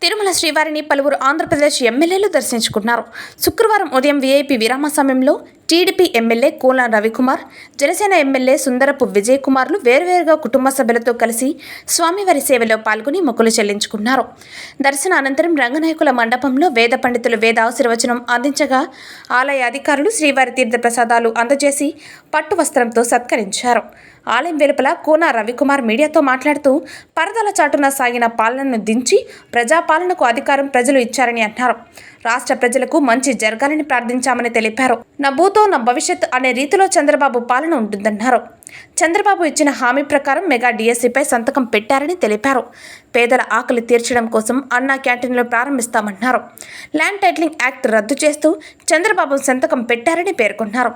తిరుమల శ్రీవారిని పలువురు ఆంధ్రప్రదేశ్ ఎమ్మెల్యేలు దర్శించుకున్నారు. శుక్రవారం ఉదయం వీఐపీ విరామ సమయంలో TDP MLA Kola Ravikumar, Janasena MLA Sundarapu Vijay కుమార్లు వేర్వేరుగా కుటుంబ సభ్యులతో కలిసి స్వామివారి సేవలో పాల్గొని మొక్కులు చెల్లించుకున్నారు. దర్శన అనంతరం రంగనాయకుల మండపంలో వేద పండితులు వేద ఆశీర్వచనం అందించగా ఆలయ అధికారులు శ్రీవారి తీర్థ ప్రసాదాలు అందజేసి పట్టు వస్త్రంతో సత్కరించారు. ఆలయం వెలుపల కోన రవికుమార్ మీడియాతో మాట్లాడుతూ పరదాల చాటున సాగిన పాలనను దించి ప్రజాపాలనకు అధికారం ప్రజలు ఇచ్చారని అన్నారు. రాష్ట్ర ప్రజలకు మంచి జరగాలని ప్రార్థించామని తెలిపారు. నా భూతో నా భవిష్యత్ అనే రీతిలో చంద్రబాబు పాలన ఉంటుందన్నారు. చంద్రబాబు ఇచ్చిన హామీ ప్రకారం మెగా డిఎస్సీపై సంతకం పెట్టారని తెలిపారు. పేదల ఆకలి తీర్చడం కోసం అన్నా క్యాంటీన్లు ప్రారంభిస్తామన్నారు. ల్యాండ్ టైటిలింగ్ యాక్ట్ రద్దు చేస్తూ చంద్రబాబు సంతకం పెట్టారని పేర్కొన్నారు.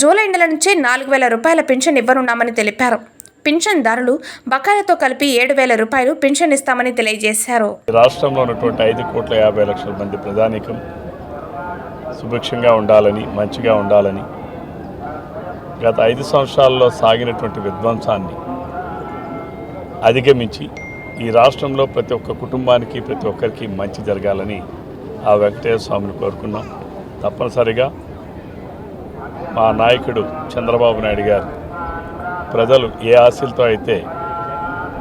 జూలై నెల నుంచే 4,000 రూపాయల పెన్షన్ ఇవ్వనున్నామని తెలిపారు. పింఛన్దారులు బకాయిలతో కలిపి 7,000 రూపాయలు పెన్షన్ ఇస్తామని తెలియజేశారు. రాష్ట్రంలో ఉన్నటువంటి 5,50,00,000 మంది ప్రజానీకం సుభిక్షంగా ఉండాలని, మంచిగా ఉండాలని, గత 5 సంవత్సరాల్లో సాగినటువంటి విధ్వంసాన్ని అధిగమించి ఈ రాష్ట్రంలో ప్రతి ఒక్క కుటుంబానికి, ప్రతి ఒక్కరికి మంచి జరగాలని ఆ వెంకటేశ్వర స్వామిని కోరుకున్నాం. తప్పనిసరిగా మా నాయకుడు చంద్రబాబు నాయుడు గారు ప్రజలు ఏ ఆశలతో అయితే,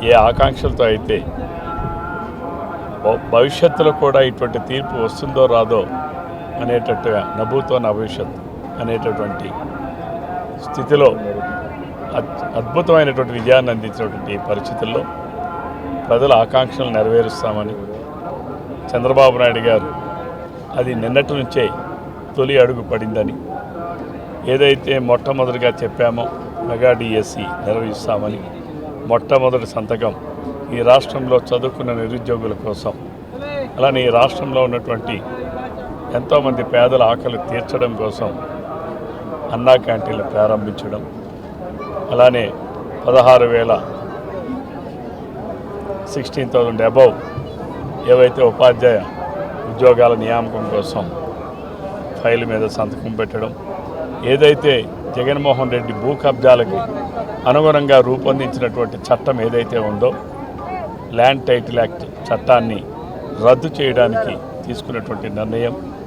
ఏ ఆకాంక్షలతో అయితే భవిష్యత్తులో కూడా ఇటువంటి తీర్పు వస్తుందో రాదో అనేటట్టుగా నభూతో నా భవిష్యత్ అనేటటువంటి స్థితిలో అద్భుతమైనటువంటి విజయాన్ని అందించినటువంటి పరిస్థితుల్లో ప్రజల ఆకాంక్షలు నెరవేరుస్తామని చంద్రబాబు నాయుడు గారు అది నిన్నటి నుంచే తొలి అడుగు పడిందని, ఏదైతే మొట్టమొదటిగా చెప్పామో మెగా డిఎస్సి నిర్వహిస్తామని మొట్టమొదటి సంతకం ఈ రాష్ట్రంలో చదువుకున్న నిరుద్యోగుల కోసం, అలానే ఈ రాష్ట్రంలో ఉన్నటువంటి ఎంతోమంది పేదల ఆకలి తీర్చడం కోసం అన్నా క్యాంటీన్లు ప్రారంభించడం, అలానే 16,000 అబౌవ్ ఏవైతే ఉపాధ్యాయ ఉద్యోగాల నియామకం కోసం ఫైల్ మీద సంతకం పెట్టడం, ఏదైతే జగన్మోహన్ రెడ్డి భూ కబ్జాలకు అనుగుణంగా రూపొందించినటువంటి చట్టం ఏదైతే ఉందో ల్యాండ్ టైటిల్ యాక్ట్ చట్టాన్ని రద్దు చేయడానికి తీసుకున్నటువంటి నిర్ణయం,